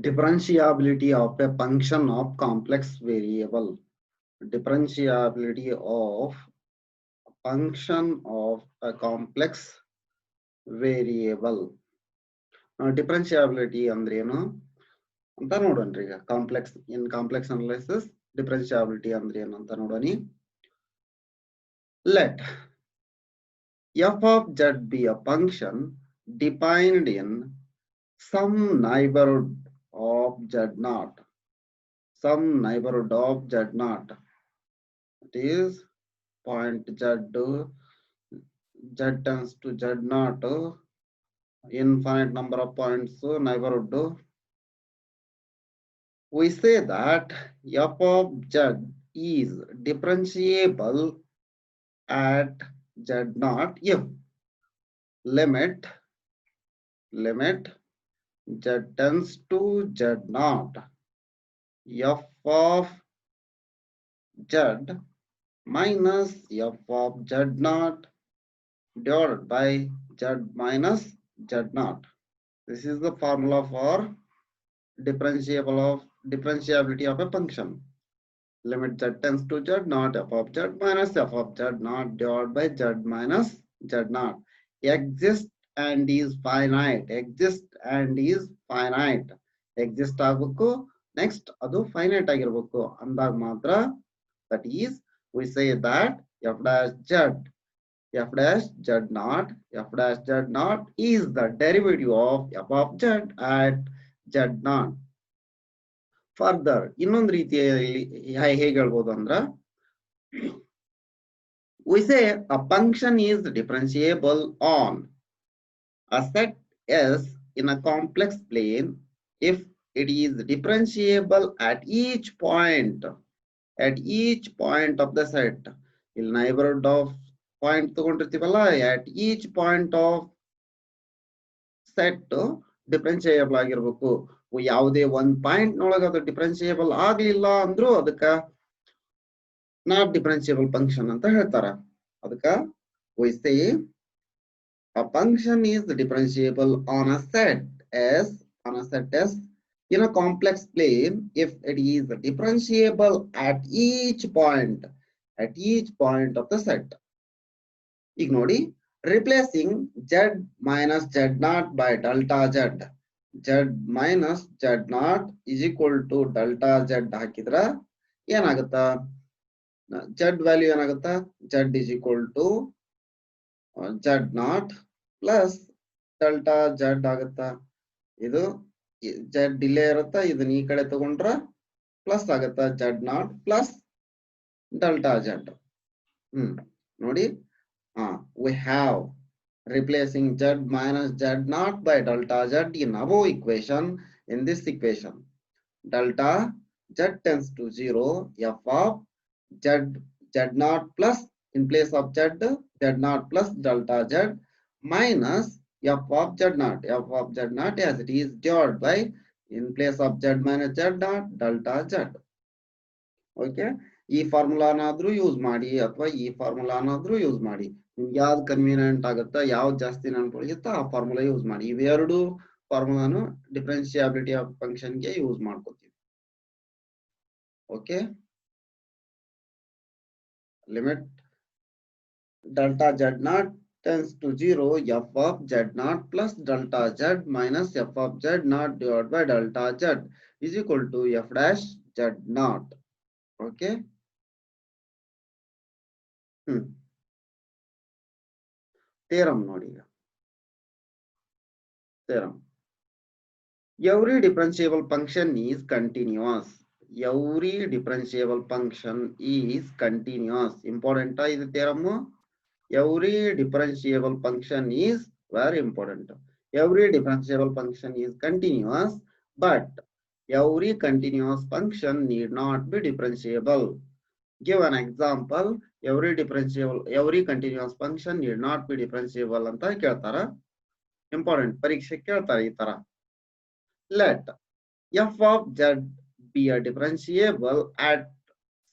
Differentiability of a function of complex variable. Differentiability of function of a complex variable. Differentiability ಅಂದ್ರೆ ಏನು ಅಂತ ನೋಡೋಣ್ರಿ. ಈಗ complex analysis differentiability ಅಂದ್ರೆ ಏನು ಅಂತ ನೋಡೋಣ. Let f of z be a function defined in some neighborhood of z naught. Some neighborhood of z naught. It is point z tends to z naught, infinite number of points neighborhood. We say that f of z is differentiable at z naught if limit z tends to z naught f of z minus f of z naught divided by z minus z naught. This is the formula for differentiability of a function. Limit z tends to z naught f of z minus f of z naught divided by z minus z naught. Exist and is finite. Exist and is finite. Exist ಆಗಬೇಕು, next ಅದು finite ಆಗಿರಬೇಕು ಅಂದಾಗ ಮಾತ್ರ, that is we say that f dash z naught is the derivative of f of z at z naught. Further ಇನ್ನೊಂದು ರೀತಿಯಲ್ಲಿ ಹೇಗೆ ಹೇಳ್ಬೋದು ಅಂದ್ರ, we say a function is differentiable on a set S in a complex plane if it is differentiable at each point of the set. ಇಲ್ಲಿ neighborhood of point ತಗೊಂಡಿರ್ತೀವಲ್ಲ, at each point of set ಡಿಫರೆನ್ಷಿಯೇಬಲ್ ಆಗಿರ್ಬೇಕು. ಯಾವುದೇ ಒಂದ್ point ನೊಳಗ ಅದು ಡಿಫರೆನ್ಷಿಯೇಬಲ್ ಆಗ್ಲಿಲ್ಲ ಅಂದ್ರೂ ಅದಕ್ಕ not ಡಿಫರೆನ್ಷಿಯೇಬಲ್ function ಅಂತ ಹೇಳ್ತಾರ. ಅದಕ್ಕ we say a function is differentiable on a set S in a complex plane if it is differentiable at each point of the set. ಈಗ ನೋಡಿ, replacing z minus z naught by delta z minus z naught is equal to delta z ಹಾಕಿದ್ರ ಏನಾಗುತ್ತಾ, z value ಏನಾಗುತ್ತಾ, z is equal to z naught plus delta z ಆಗುತ್ತಾ. ಇದು z delay ಇರುತ್ತಾ, ಇದನ್ನ ಈ ಕಡೆ ತಗೊಂಡ್ರ ಪ್ಲಸ್ ಆಗುತ್ತಾ, z naught plus delta z. ನೋಡಿ, we have replacing z minus z naught by delta z in above equation. In this equation, delta z tends to 0, f of z naught plus, in place of z naught plus delta z minus f of z naught as it is divided by, in place of z minus z naught, delta z. Okay, ಈ ಫಾರ್ಮುಲಾನಾದ್ರೂ use ಮಾಡಿ ಅಥವಾ ಈ ಫಾರ್ಮುಲಾನಾದ್ರೂ use ಮಾಡಿ, ನಿಮ್ಗೆ ಯಾವ್ದು convenient ಆಗುತ್ತಾ, ಯಾವ್ದು ಜಾಸ್ತಿ ನೆನಪುಳಿಯುತ್ತಾ ಆ ಫಾರ್ಮುಲಾ ಯೂಸ್ ಮಾಡಿ. ಇವೆರಡು ಫಾರ್ಮುಲಾನು ಡಿಫರೆನ್ಷಿಯಾಬಿಲಿಟಿ ಆಫ್ ಫಂಕ್ಷನ್ ಗೆ ಯೂಸ್ ಮಾಡ್ಕೋತೀವಿ. Okay, limit delta z naught tends to 0, f of z naught plus delta z minus f of z naught divided by delta z is equal to f dash z naught. Okay. Theorem ನೋಡಿ. Theorem. Every differentiable function is continuous. Every differentiable function is continuous. Important is theorem. Every differentiable function is very important. Every differentiable function is continuous, but every continuous function need not be differentiable. Give an example. Every continuous function need not be differentiable ಅಂತ ಕೇಳ್ತಾರ. Important ಪರೀಕ್ಷೆ ಕೇಳ್ತಾರೆ ಈ ತರ. Let f of z be a differentiable at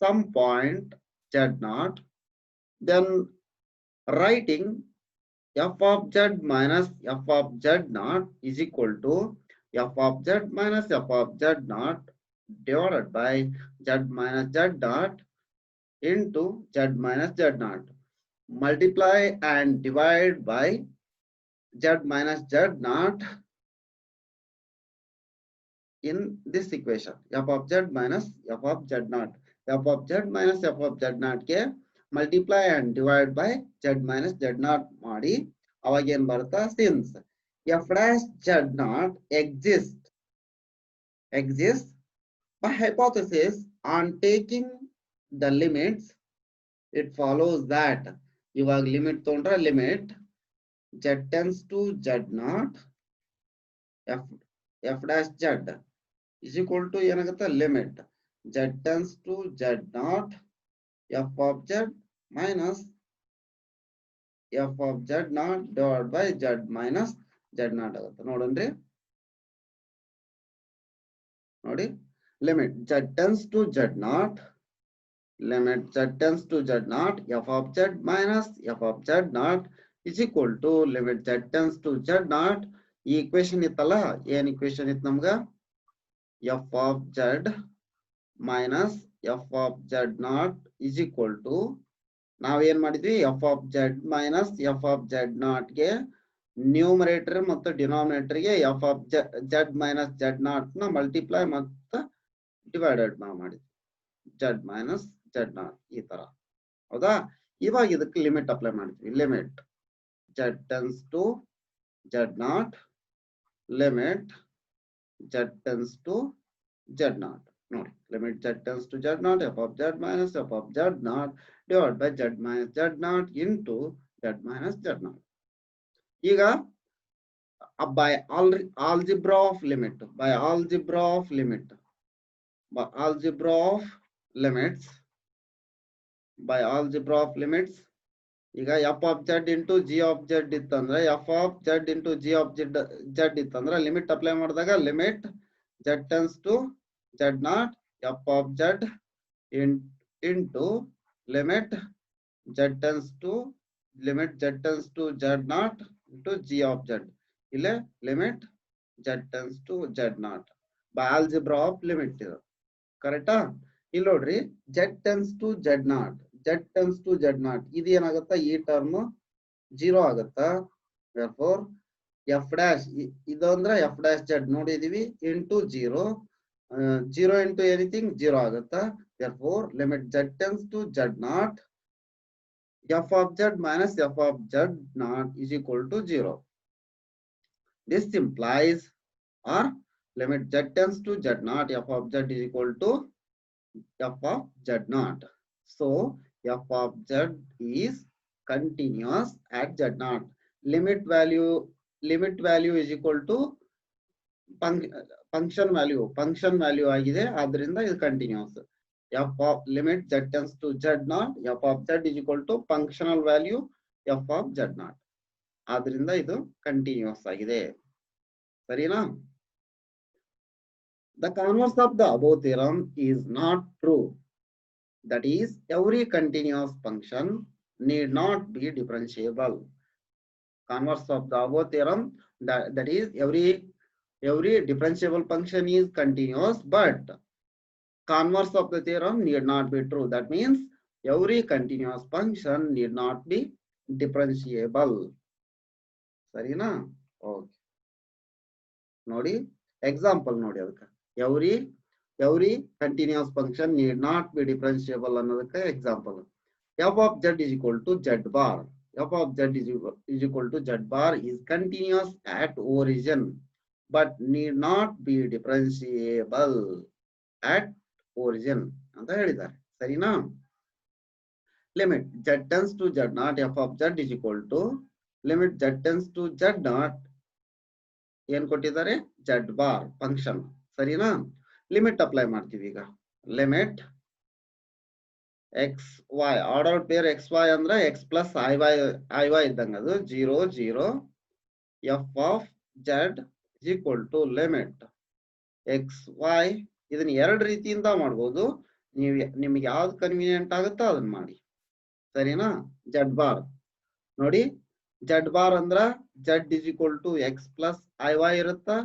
some point z naught, then writing f of z minus f of z naught is equal to f of z minus f of z naught divided by z minus z naught into z minus z naught. Multiply and divide by z minus z naught in this equation. F of z minus f of z naught. F of z minus f of z naught ke multiply and divide by z minus z naught ಮಾಡಿ ಅವಾಗ ಏನ್ ಬರುತ್ತಾ, since f dash z naught exists by hypothesis on taking the limits, it follows that ಇವಾಗ limit ತಗೊಂಡ್ರೆ limit z tends to z naught f dash z is equal to ಏನಾಗುತ್ತೆ limit z tends to z naught f of z minus f of z naught divided by z minus z naught ಆಗುತ್ತೆ. ನೋಡನ್ರಿ, ನೋಡಿ limit z tends to z naught, limit z tends to z naught f of z minus f of z naught is equal to limit z tends to z naught. ಈ equation ಇತ್ತಲ್ಲ, ಏನ್ equation ಇತ್ತು ನಮ್ಗ, f of z minus f of z naught is equal to, ನಾವೇನ್ ಮಾಡಿದ್ವಿ, f of z minus f of z naught ಗೆ numerator ಮತ್ತು denominator ಗೆ f of z minus z naught ನ ಮಲ್ಟಿಪ್ಲೈ ಮತ್ತು ಡಿವೈಡೆಡ್ ಮಾಡಿದ್ವಿ, z minus z naught ಈ ತರ, ಹೌದಾ. ಇವಾಗ ಇದಕ್ಕೆ ಲಿಮಿಟ್ ಅಪ್ಲೈ ಮಾಡ್ತೀವಿ, limit z tends to z naught, limit z tends to z naught. ನೋಡಿ, limit z tends to z naught f of z minus f of z naught divided by z minus z naught into z minus z naught. ಈಗ by algebra of limit, by algebra of limits, ಈಗ f of z into g of z ಇತ್ತಂದ್ರೆ f of z into g of z ಇತ್ತಂದ್ರೆ limit apply ಮಾಡಿದಾಗ limit z tends to z naught f of z into limit z tends to z naught into g of z, ಇಲ್ಲೇ limit z tends to z naught by algebra of limit ಇದು ಕರೆಕ್ಟಾ. ಇಲ್ಲಿ ನೋಡ್ರಿ z tends to z naught, z tends to z naught ಇದು ಏನಾಗುತ್ತಾ, ಈ term 0 ಆಗುತ್ತಾ, therefore f dash ಇದು ಅಂದ್ರೆ f dash z ನೋಡಿದೀವಿ into 0 into anything 0 ಆಗುತ್ತಾ, therefore limit z tends to z naught f of z minus f of z naught is equal to 0. This implies, or limit z tends to z naught f of z is equal to f of z naught. So f of z is continuous at z naught. Limit value is equal to function value ಆಗಿದೆ, ಆದ್ರಿಂದ ಇದು continuous. f of limit z tends to z naught f of z is equal to functional value f of z naught, ಆದ್ರಿಂದ ಇದು continuous ಆಗಿದೆ, ಸರಿನಾ. The converse of the above theorem is not true. That is, every continuous function need not be differentiable. Converse of the above theorem, that is, every differentiable function is continuous, but converse of the theorem need not be true. That means every continuous function need not be differentiable. ಸರಿನಾ. Okay, ನೋಡಿ example ನೋಡಿ, ಅದಕ್ಕೆ every continuous function need not be differentiable ಅನ್ನೋದಕ್ಕೆ example. f of z is equal to z bar. f of z is equal to z bar is continuous at origin but need not be differentiable at origin ಅಂತ ಹೇಳಿದ್ದಾರೆ, ಸರಿನಾ. Limit z tends to z naught f of z is equal to limit z tends to z naught ಏನ್ ಕೊಟ್ಟಿದ್ದಾರೆ, z bar function, ಸರಿನಾ. Limit apply ಮಾಡ್ತೀವಿ ಈಗ, limit x y order pair x y ಅಂದ್ರೆ x plus i y ಇದ್ದಂಗ, ಅದು 0 0 f of z is equal to limit x y. ಇದನ್ನ ಎರಡು ರೀತಿಯಿಂದ ಮಾಡ್ಬೋದು, ನಿಮ್ಗೆ ಯಾವ್ದು ಕನ್ವೀನಿಯಂಟ್ ಆಗುತ್ತೋ ಅದನ್ನ ಮಾಡಿ, ಸರಿನಾ. z ಬಾರ್ ನೋಡಿ, z ಬಾರ್ ಅಂದ್ರ z is equal to x plus i y ಇರುತ್ತಾ,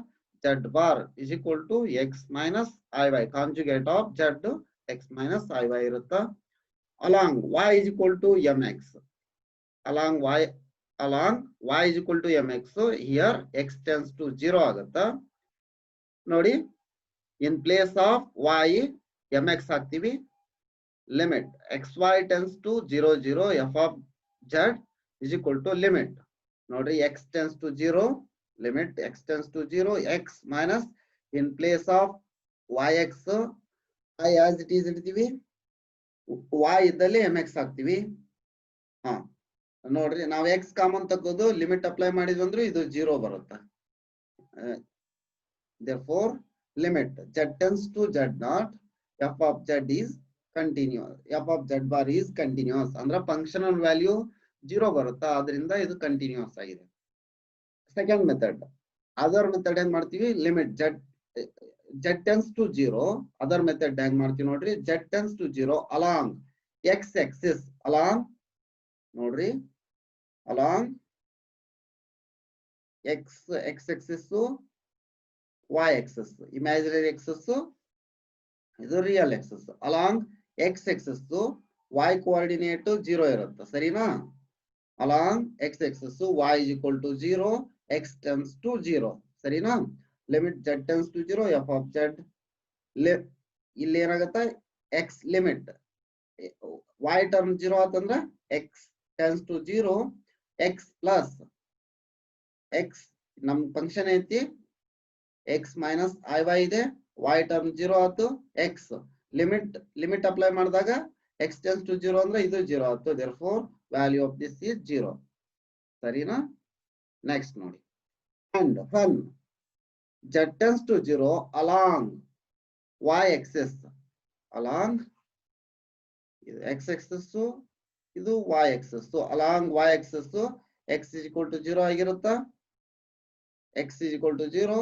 z bar is equal to x minus iy, conjugate of z x minus iy ಇರುತ್ತಾ. Along y is equal to mx, along y is equal to mx, here x tends to 0 ಆಗುತ್ತಾ. ನೋಡಿ, in place of y mx ಹಾಕ್ತೀವಿ. Limit xy tends to 0 0 f of z is equal to limit, ನೋಡ್ರಿ, x tends to 0, limit x tends to 0, x minus in place of yx I as it is ಇಡ್ತೀವಿ, y ಇದ್ದಲ್ಲಿ mx ಹಾಕ್ತೀವಿ. ನೋಡ್ರಿ, ನಾವು x common ತಗೋದು, limit apply ಮಾಡಿದ್ವಿ ಅಂದ್ರೆ ಇದು 0 ಬರುತ್ತೆ. therefore limit z tends to z naught f of z is continuous, f of z bar is continuous, ಅಂದ್ರೆ ಫಂಕ್ಷನಲ್ ವ್ಯಾಲ್ಯೂ 0 ಬರುತ್ತಾ, ಆದ್ರಿಂದ ಇದು ಕಂಟಿನ್ಯೂಸ್ ಆಗಿದೆ. ಸೆಕೆಂಡ್ ಮೆಥಡ್, ಅದರ್ ಮೆಥಡ್ ಏನ್ ಮಾಡ್ತೀವಿ, limit z tends to 0, other method ಹೆಂಗ್ ಮಾಡ್ತೀವಿ ನೋಡ್ರಿ, z tends to 0 along x axis, along ನೋಡ್ರಿ, along x axis, y axis, imaginary axis, ಇದು real axis, along x axis y coordinate 0 ಇರುತ್ತೆ, ಸರಿನಾ. along x axis y is equal to 0, x tends to 0, ಸರಿನಾ. Limit z tends to 0 f of z, ಇಲ್ಲಿ ಏನಾಗುತ್ತೆ, x limit y term 0 ಆತಂದ್ರೆ x tends to 0, x plus x ನಮ್ function ಐತಿ, x minus iy ಇದೆ, y term 0 ಆತು, x limit apply ಮಾಡಿದಾಗ x tends to 0 ಅಂದ್ರೆ ಇದು 0 ಆತು, therefore value of this is 0, ಸರಿನಾ. ನೆಕ್ಸ್ಟ್ ನೋಡಿ, and when z tends to 0 along y axis, along ಇದು x axis, ಇದು y axis, along y axis x is equal to 0 ಆಗಿರುತ್ತಾ, x is equal to 0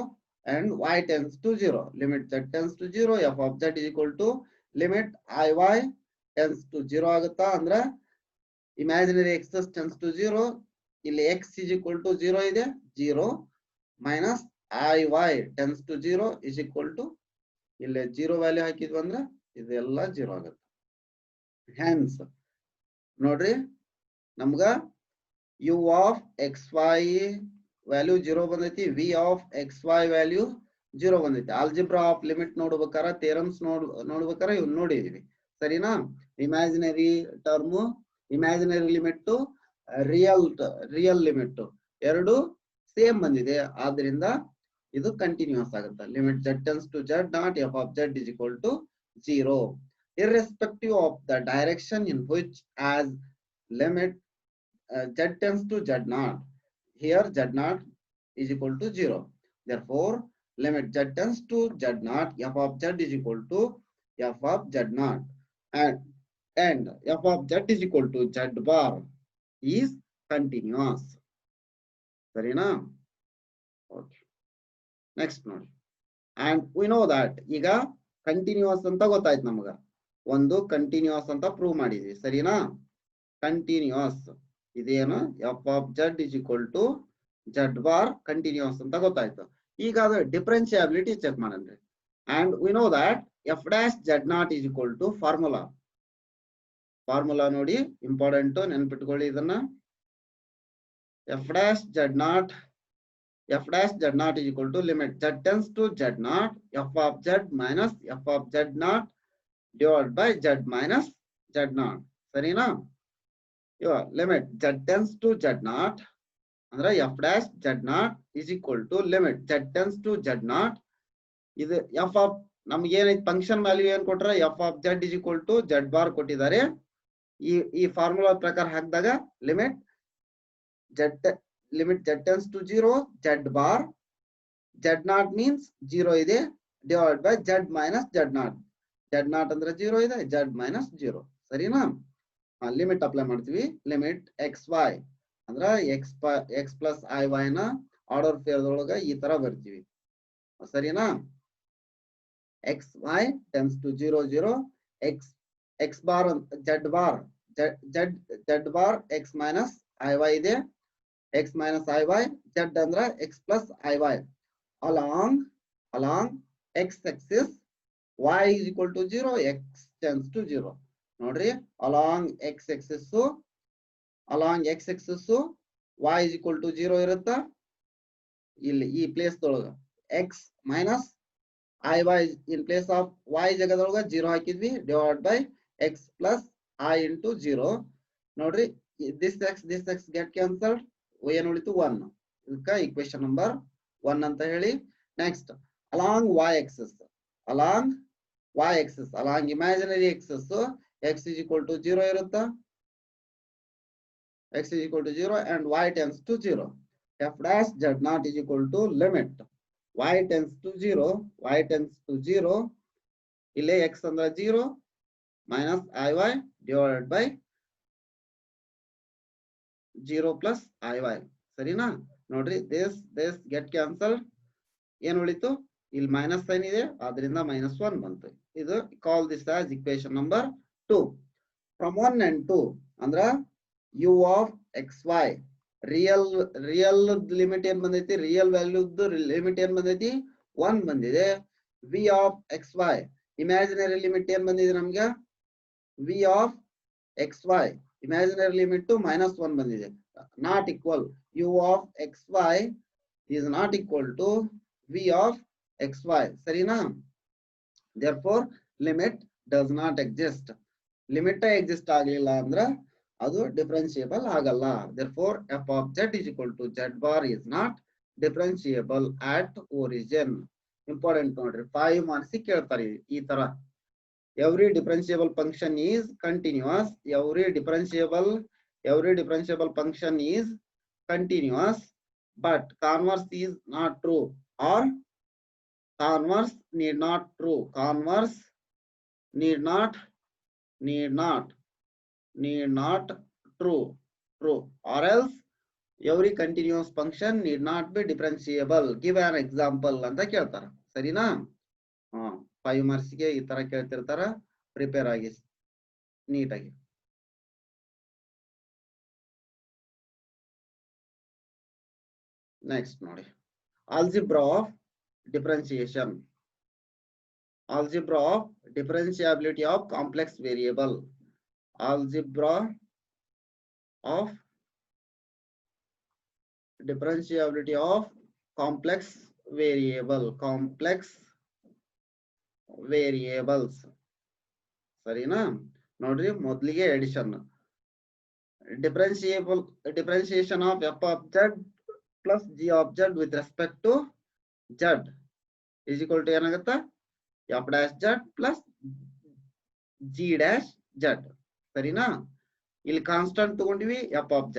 and y tends to 0, limit z tends to 0 f of z is equal to limit iy tends to 0 ಆಗುತ್ತಾ, ಅಂದ್ರೆ imaginary x tends to 0, ಇಲ್ಲಿ x is equal to 0 ಇದೆ, 0 minus iy tends to 0 is equal to, ಇಲ್ಲಿ 0 value ಹಾಕಿದ್ವಿ ಅಂದ್ರೆ ಇದೆಲ್ಲ 0 ಆಗುತ್ತೆ. hence ನೋಡ್ರಿ, ನಮ್ಗ u of xy ವ್ಯಾಲ್ಯೂ 0 ಬಂದೈತಿ, v of xy ವ್ಯಾಲ್ಯೂ 0 ಬಂದೈತಿ. ಆಲ್ಜಿಬ್ರಾ ಆಫ್ ಲಿಮಿಟ್ ನೋಡ್ಬೇಕಾರ, ಥಿಯರಮ್ಸ್ ನೋಡ್ಬೇಕಾರ ಇವ್ ನೋಡಿದೀವಿ, ಸರಿನಾ. Imaginary term, imaginary limit, real limit ಎರಡು ಸೇಮ್ ಬಂದಿದೆ, ಆದ್ರಿಂದ ಇದು ಕಂಟಿನ್ಯೂಸ್ ಆಗುತ್ತೆ. Limit z tends to z naught f of z is equal to 0 irrespective of the direction in which as limit z tends to z naught, here z naught is equal to 0, therefore limit z tends to z naught f of z is equal to f of z naught, and f of z is equal to z bar is continuous, ಸರಿನಾ. okay, next ನೋಡಿ, and we know that ಈಗ continuous ಅಂತ ಗೊತ್ತಾಯ್ತು ನಮಗ, ಒಂದು continuous ಅಂತ prove ಮಾಡಿದ್ವಿ, ಸರಿನಾ. ಕಂಟಿನ್ಯೂಸ್ ಇದೇನು, f of z is equal to z bar continuous ಅಂತ ಗೊತ್ತಾಯ್ತು. ಈಗ ಅದು ಡಿಫರೆನ್ಷಿಯಾಬಿಲಿಟಿ ಚೆಕ್ ಮಾಡಂದ್ರೆ, and we know that f dash z naught is equal to formula ನೋಡಿ, ಇಂಪಾರ್ಟೆಂಟ್, ನೆನ್ಪಿಟ್ಕೊಳ್ಳಿ ಇದನ್ನ. f dash z naught is equal to limit z tends to z naught f of z minus f of z naught divided by z minus z naught, ಸರಿನಾ. Limit z tends to z naught ಅಂದ್ರೆ f dash z naught is equal to limit z tends to z naught, ಇದು f of ನಮ್ಗೆ ಏನೈತಿ function value ಏನ್ ಕೊಟ್ರ, f of z is equal to z bar ಕೊಟ್ಟಿದ್ದಾರೆ. ಈ formula ಪ್ರಕಾರ ಹಾಕಿದಾಗ limit z tends to 0 z bar, z naught means 0 ಇದೆ, divided by z minus z naught, z naught ಅಂದ್ರೆ 0 ಇದೆ, z minus 0, ಸರಿನಾ. ಲಿಮಿಟ್ ಅಪ್ಲೈ ಮಾಡ್ತೀವಿ, ಲಿಮಿಟ್ xy ಅಂದ್ರ x plus iy ನ ಆರ್ಡರ್ ಪೇರ್ ಒಳಗ ಈ ತರ ಬರ್ತೀವಿ, ಸರಿನಾ. xy tends to 0 0, x bar z bar x minus iy ಇದೆ, x minus iy, z ಅಂದ್ರ x plus iy along along x-axis y is equal to 0, x tends to 0. ನೋಡ್ರಿ along x-axis y is equal to 0 ಇರುತ್ತಾ ಇಲ್ಲಿ ಈ place ದೊಳಗ x minus I y in place of y ಜಾಗದೊಳಗ 0 ಹಾಕಿದ್ವಿ divided by x plus I into 0. ನೋಡ್ರಿ this x get cancelled, ಏನು ಉಳಿತು 1. ಇದಕ್ಕ equation number 1 ಅಂತ ಹೇಳಿ. Next along y axis along imaginary axis x is equal to 0 ಇರುತ್ತಾ x is equal to 0 and y tends to 0. F dash z naught is equal to limit y tends to 0 ಇಲ್ಲಿ x ಅಂದ್ರೆ 0 minus iy divided by 0 plus iy. ಸರಿನಾ ನೋಡ್ರಿ this get cancelled, ಏನು ಉಳಿತು ಇಲ್ಲಿ minus sine ಇದೆ ಆದ್ರಿಂದ -1 ಬಂತು. ಇದು call this as equation number 2. From 1 and 2 ಅಂದ್ರ u of xy real limit ಏನ್ ಬಂದೈತಿ, ರಿಯಲ್ ವ್ಯಾಲ್ಯೂದ್ದು ಲಿಮಿಟ್ ಏನ್ ಬಂದೈತಿ 1 ಬಂದಿದೆ. v of xy imaginary limit ಏನ್ ಬಂದಿದೆ ನಮ್ಗೆ v of xy imaginary limit -1 ಬಂದಿದೆ. Not equal u of xy is not equal to v of xy. ಸರಿನಾ therefore limit does not exist. Limit exist ಆಗಲಿಲ್ಲ ಅಂದ್ರ ಅದು ಡಿಫರೆನ್ಷಿಯಬಲ್ ಆಗಲ್ಲ. therefore f of z is equal to z bar is not differentiable at origin. Important ನೋಡ್ರಿ 5 marks ಕೇಳ್ತಾರೆ ಈ ತರ. every differentiable function is continuous, every differentiable function is continuous but converse is not true, or converse need not true, converse need not true, or else every continuous function need not be differentiable. Give an example ಅಂತ ಕೇಳ್ತಾರ. ಸರಿನಾ 5 marks ಗೆ ಈ ತರ ಕೇಳ್ತಿರ್ತಾರ, prepare ಆಗಿ ನೀಟಾಗಿ. Next ನೋಡಿ algebra of differentiation, algebra of differentiability of complex variable, algebra of differentiability of complex variables. ಸರಿನಾ ನೋಡ್ರಿ ಮೊದಲಿಗೆ edition differentiation of f of z plus g of z with respect to z is equal to ಏನಾಗುತ್ತಾ f dash z plus g dash z. ಸರಿನಾ ಇಲ್ಲಿ constant ತಗೊಂಡಿವಿ f of z,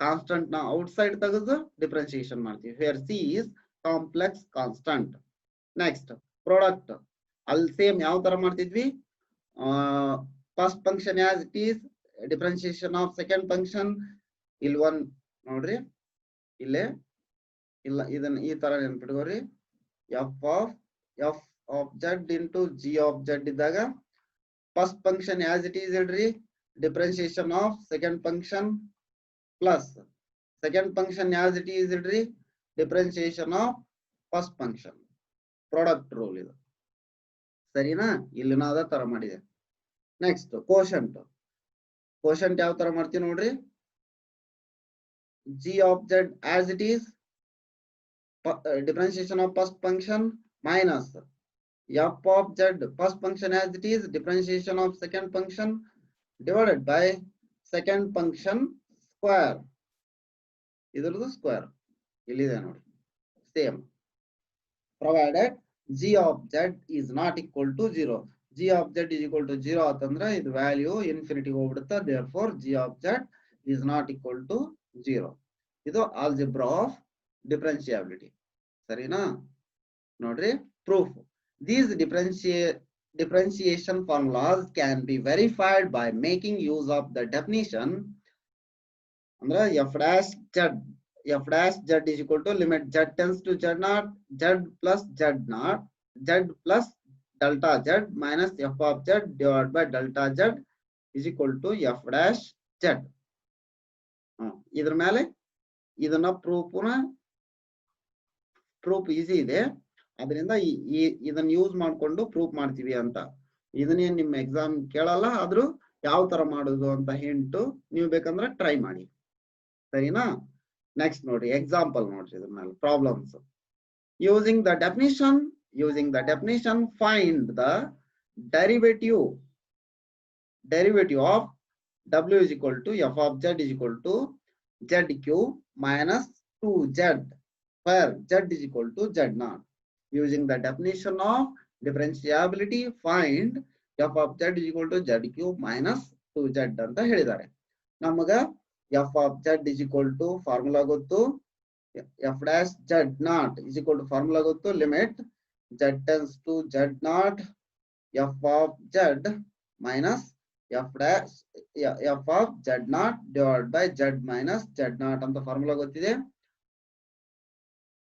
constant ನ outside ತೆಗೆದು differentiation ಮಾಡ್ತೀವಿ. here c is complex constant. next product ಅಲ್ಲಿ same ಯಾವ ತರ ಮಾಡ್ತಿದ್ವಿ, first function as it is, differentiation of second function. ಇಲ್ಲಿ one ನೋಡ್ರಿ ಇಲ್ಲೇ ಇಲ್ಲ, ಇದನ್ನ ಈ ತರ ನೆನ್ಪಿಟ್ಕೋರಿ, f of z into g of z ಇದ್ದಾಗ first function as it is ಹೇಳ್ರಿ, differentiation of second function plus second function as it is ಹೇಳ್ರಿ, differentiation of first function. Product rule ಇದು. ಸರಿನಾ ಇಲ್ಲಿ ನಾವು ಅದ ತರ ಮಾಡಿದೆ. ನೆಕ್ಸ್ಟ್ ಕೋಶಂಟ್ ಯಾವ ತರ ಮಾಡ್ತೀವಿ ನೋಡ್ರಿ, g of z as it is, differentiation of first function minus f of z first function as it is, differentiation of second function divided by second function square. ಇದರದು ಸ್ಕ್ವೇರ್ ಇಲ್ಲಿದೆ ನೋಡಿ same. provided g of z is not equal to 0. g of z is equal to 0 ಅಂತಂದ್ರೆ ಇದು value infinity ಹೋಗ್ಬಿಡುತ್ತೆ. therefore g of z is not equal to 0. ಇದು algebra of differentiability. ಸರಿನಾ ನೋಡ್ರಿ proof. These differentiation formulas can be verified by making use of the definition. ಅಂದ್ರೆ f dash z is equal to limit z tends to z naught, z plus delta z minus f of z divided by delta z is equal to f dash z. ಇದ್ರ ಮೇಲೆ ಇದನ್ನ proof easy ಇದೆ. ಅದರಿಂದ ಇದನ್ನ use ಮಾಡ್ಕೊಂಡು proof ಮಾಡ್ತೀವಿ ಅಂತ. ಇದನ್ನೇ ನಿಮ್ಮ ಎಕ್ಸಾಮ್ ಕೇಳಲ್ಲ, ಆದ್ರೂ ಯಾವ ತರ ಮಾಡುದು ಅಂತ ಹಿಂಟು ನೀವು ಬೇಕಂದ್ರೆ ಟ್ರೈ ಮಾಡಿ. ಸರಿನಾ? ನೆಕ್ಸ್ಟ್ ನೋಡ್ರಿ ಎಕ್ಸಾಂಪಲ್ ನೋಡ್ರಿ ಇದ್ರ ಮೇಲೆ problems. Using the definition find the derivative of w is equal to f of z is equal to zq minus 2z where z is equal to z naught. Using the definition of differentiability, find f of z is equal to zq minus 2z ಅಂತ ಹೇಳಿದ್ದಾರೆ. ನಮಗ f of z is equal to formula ಗೊತ್ತು, f dash z naught is equal to formula ಗೊತ್ತು, limit z tends to z naught f of z minus f dash f of z naught divided by z minus z naught ಅಂತ formula ಗೊತ್ತಿದೆ.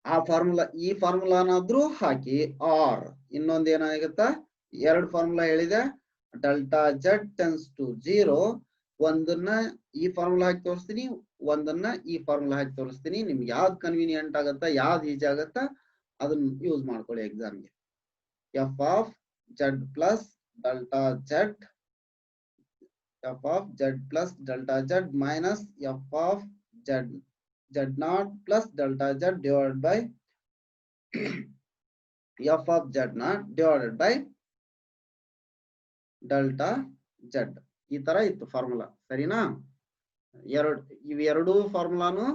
ಆ formula ಈ ಫಾರ್ಮುಲಾನಾದ್ರೂ ಹಾಕಿ, R ಇನ್ನೊಂದು ಏನಾಗುತ್ತಾ, ಎರಡು formula ಹೇಳಿದೆ, delta z tends to 0, ಒಂದನ್ನ ಈ ಫಾರ್ಮುಲಾ ಹಾಕಿ ತೋರಿಸ್ತೀನಿ, ಒಂದನ್ನ ಈ ಫಾರ್ಮುಲಾ ಹಾಕಿ ತೋರಿಸ್ತೀನಿ. ನಿಮ್ಗೆ ಯಾವ್ದು ಕನ್ವೀನಿಯಂಟ್ ಆಗತ್ತಾ, ಯಾವ್ದು ಈಜಿ ಆಗತ್ತಾ ಅದನ್ನ ಯೂಸ್ ಮಾಡ್ಕೊಳ್ಳಿ ಎಕ್ಸಾಮ್ಗೆ. f of z plus delta z, f of z plus delta z minus f of z naught plus delta z divided by f of z naught divided by delta z. ಈ ತರ ಇತ್ತು formula. ಸರಿನಾ? ಇವೆರಡು ಫಾರ್ಮುಲಾನು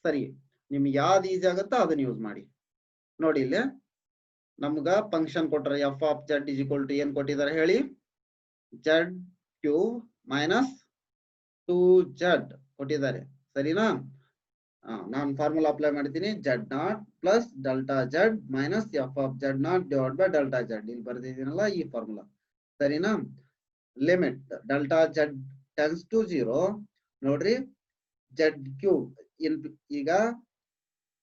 ಸರಿ, ನಿಮ್ಗೆ ಯಾವ್ದು easy ಆಗುತ್ತೋ ಅದನ್ನ ಯೂಸ್ ಮಾಡಿ. ನೋಡಿ ಇಲ್ಲಿ ನಮ್ಗ ಫಂಕ್ಷನ್ ಕೊಟ್ರೆ f of z is equal to ಏನ್ ಕೊಟ್ಟಿದ್ದಾರೆ ಹೇಳಿ, z cube minus 2z ಕೊಟ್ಟಿದ್ದಾರೆ. ಸರಿನಾ? ನಾನು ಫಾರ್ಮುಲಾ ಅಪ್ಲೈ ಮಾಡ್ತೀನಿ, z naught plus delta z minus f of z naught divided by delta z. ಇಲ್ಲಿ ಬರ್ದಿದ್ದೀನಲ್ಲ ಈ ಫಾರ್ಮುಲಾ. ಸರಿನಾ? Limit delta z tends to 0, ನೋಡ್ರಿ z ಕ್ಯೂಬ್ ಈಗ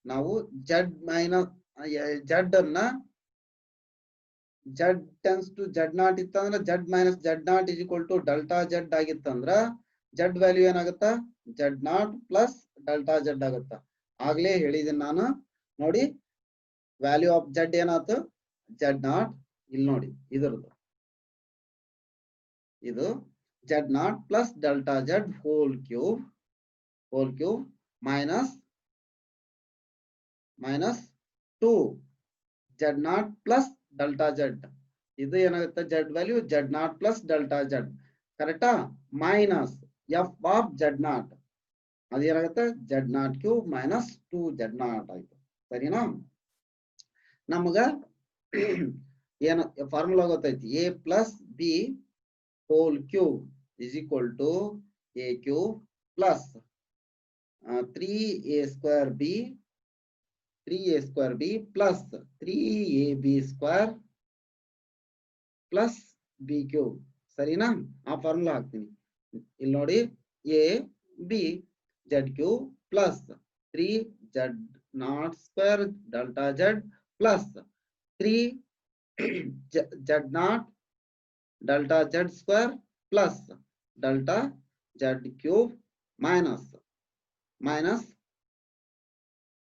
ನಾವು z ಮೈನಸ್ z ಅನ್ನ z tends to z naught ಇತ್ತಂದ್ರ z minus z naught is equal to delta z ಆಗಿತ್ತಂದ್ರ z value ಏನಾಗುತ್ತಾ, z naught plus delta z ಆಗುತ್ತಾ. ಆಗ್ಲೇ ಹೇಳಿದ್ದೀನಿ ನಾನು, ನೋಡಿ ವ್ಯಾಲ್ಯೂ ಆಫ್ z ಏನಾಯ್ತು, z naught. ಇಲ್ಲಿ ನೋಡಿ ಇದ್ರದ್ದು, ಇದು z naught plus delta z whole cube minus 2 z naught plus delta z. ಇದು ಏನಾಗುತ್ತೆ, z value z naught plus delta z, ಕರೆಕ್ಟಾ? Minus f of z naught, ಅದೇನಾಗುತ್ತೆ z naught cube minus 2 z naught ಆಯ್ತು. ಸರಿನಾ? ನಮಗ ಏನು formula ಗೊತ್ತೈತಿ, a plus b whole cube is equal to a cube plus 3a square b plus 3ab square plus b cube. ಸರಿನಾ? ಆ formula ಹಾಕ್ತೀನಿ. ಇಲ್ಲಿ ನೋಡಿ a b z cube plus 3 z naught square delta z plus 3 z naught delta z square plus delta z cube minus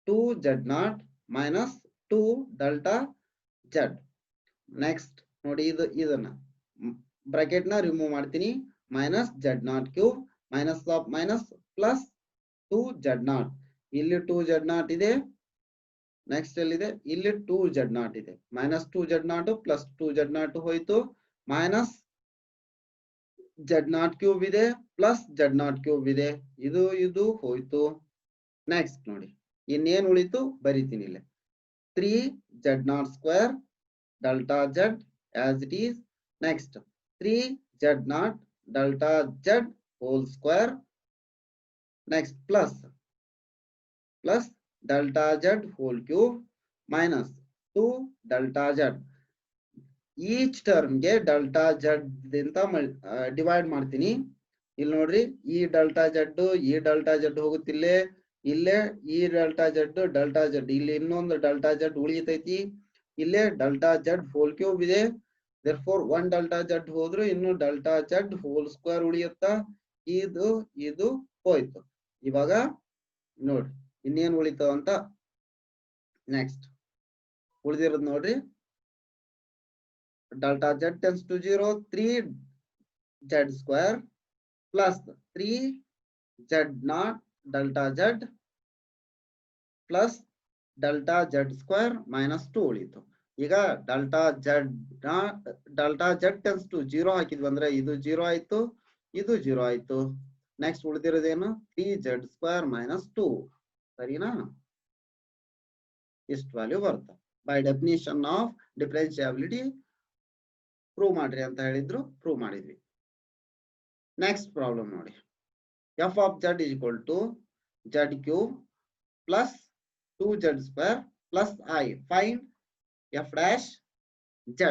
2 z naught minus 2 delta z. Next ನೋಡಿ ಇದನ್ನ bracket ನ remove ಮಾಡ್ತೀನಿ, minus z naught cube minus of minus plus 2 z naught. ಇಲ್ಲಿ 2 z naught ಇದೆ, next ಎಲ್ಲಿದೆ, ಇಲ್ಲಿ 2 z naught ಇದೆ. Minus 2 z naught plus 2 z naught ಹೋಯ್ತು, ಮೈನಸ್ z naught ಕ್ಯೂಬ್ ಇದೆ ಪ್ಲಸ್ z naught ಕ್ಯೂಬ್ ಇದೆ, ಇದು ಹೋಯ್ತು. ನೆಕ್ಸ್ಟ್ ನೋಡಿ ಇನ್ನೇನ್ ಉಳಿತು ಬರೀತೀನಿ ಇಲ್ಲಿ, 3 z naught square delta z as it is. Next 3 z naught delta z whole square. Next plus delta z whole cube minus 2 delta z. Each ಟರ್ಮ್ಗೆ ಡೆಲ್ಟಾ ಜೆಡ್ ಅಂತ ಡಿವೈಡ್ ಮಾಡ್ತೀನಿ. ಇಲ್ಲಿ ನೋಡ್ರಿ ಈ ಡೆಲ್ಟಾ ಜೆಡ್ ಹೋಗುತ್ತಿಲ್ಲೇ, ಇಲ್ಲೇ ಈ ಡೆಲ್ಟಾ ಜೆಡ್ ಇಲ್ಲಿ ಇನ್ನೊಂದು ಡೆಲ್ಟಾ ಜೆಡ್ ಉಳಿತೈತಿ, ಇಲ್ಲೇ ಡೆಲ್ಟಾ ಜೆಡ್ ಹೋಲ್ ಕ್ಯೂಬ್ ಇದೆ. therefore 1 ಡೆಲ್ಟಾ ಜೆಡ್ ಹೋದ್ರು ಇನ್ನು ಡೆಲ್ಟಾ ಜೆಡ್ ಹೋಲ್ ಸ್ಕ್ವೇರ್ ಉಳಿಯುತ್ತಾ, ಇದು ಹೋಯ್ತು. ಇವಾಗ ನೋಡ್ರಿ ಇನ್ನೇನ್ ಉಳಿತಾವ ಅಂತ. ನೆಕ್ಸ್ಟ್ ಉಳಿದಿರೋದು ನೋಡ್ರಿ delta z tends to 0, 3z square plus 3z0 delta z plus delta z square minus 2 ಉಳಿತು. ಈಗ delta z tends to 0 ಹಾಕಿದ್ವಿ ಅಂದ್ರೆ ಇದು 0 ಆಯ್ತು, ಇದು 0 ಆಯ್ತು. ನೆಕ್ಸ್ಟ್ ಉಳಿದಿರೋದೇನು 3z square minus 2 ಸರಿನಾ? ಇಷ್ಟು ವ್ಯಾಲ್ಯೂ ಬರುತ್ತೆ. By definition of differentiability prove ಮಾಡ್ರಿ ಅಂತ ಹೇಳಿದ್ರು, ಪ್ರೂವ್ ಮಾಡಿದ್ವಿ. ನೆಕ್ಸ್ಟ್ ಪ್ರಾಬ್ಲಮ್ ನೋಡಿ. f of z is equal to z cube plus 2z square plus I. Find f dash z.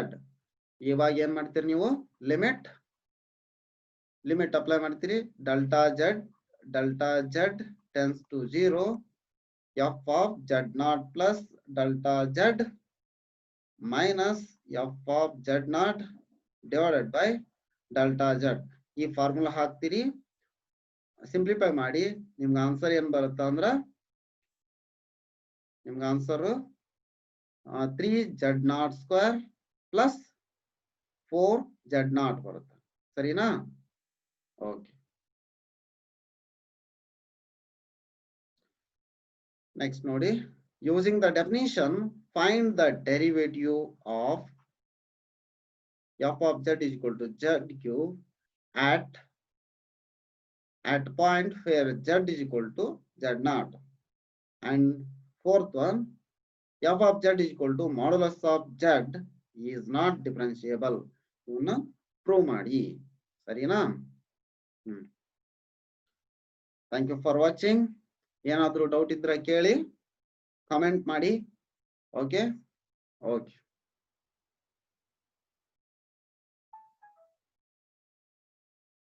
ಇವಾಗ ಏನ್ ಮಾಡ್ತೀರಿ ನೀವು? ಲಿಮಿಟ್ ಅಪ್ಲೈ ಮಾಡ್ತೀರಿ. delta z tends to 0, f of z0 plus delta z minus f of z0 divided by delta z. ಈ formula ಹಾಕ್ತೀರಿ, simplify ಮಾಡಿ. ನಿಮ್ಗೆ answer ಏನ್ ಬರುತ್ತೆ ಅಂದ್ರ ನಿಮ್ಗೆ answer 3z0 square plus 4z0 ಬರುತ್ತೆ. ಸರಿನಾ? ಓಕೆ. ನೆಕ್ಸ್ಟ್ ನೋಡಿ. Using the definition find the derivative of f of z is equal to z cube at point where z is equal to z0. And fourth one, f of z is equal to modulus of z is not differentiable. ಇವನ್ನ prove ಮಾಡಿ. ಸರಿನಾ? Thank you for watching. ಏನಾದರೂ doubt ಇದ್ರೆ ಕೇಳಿ, comment ಮಾಡಿ. Okay.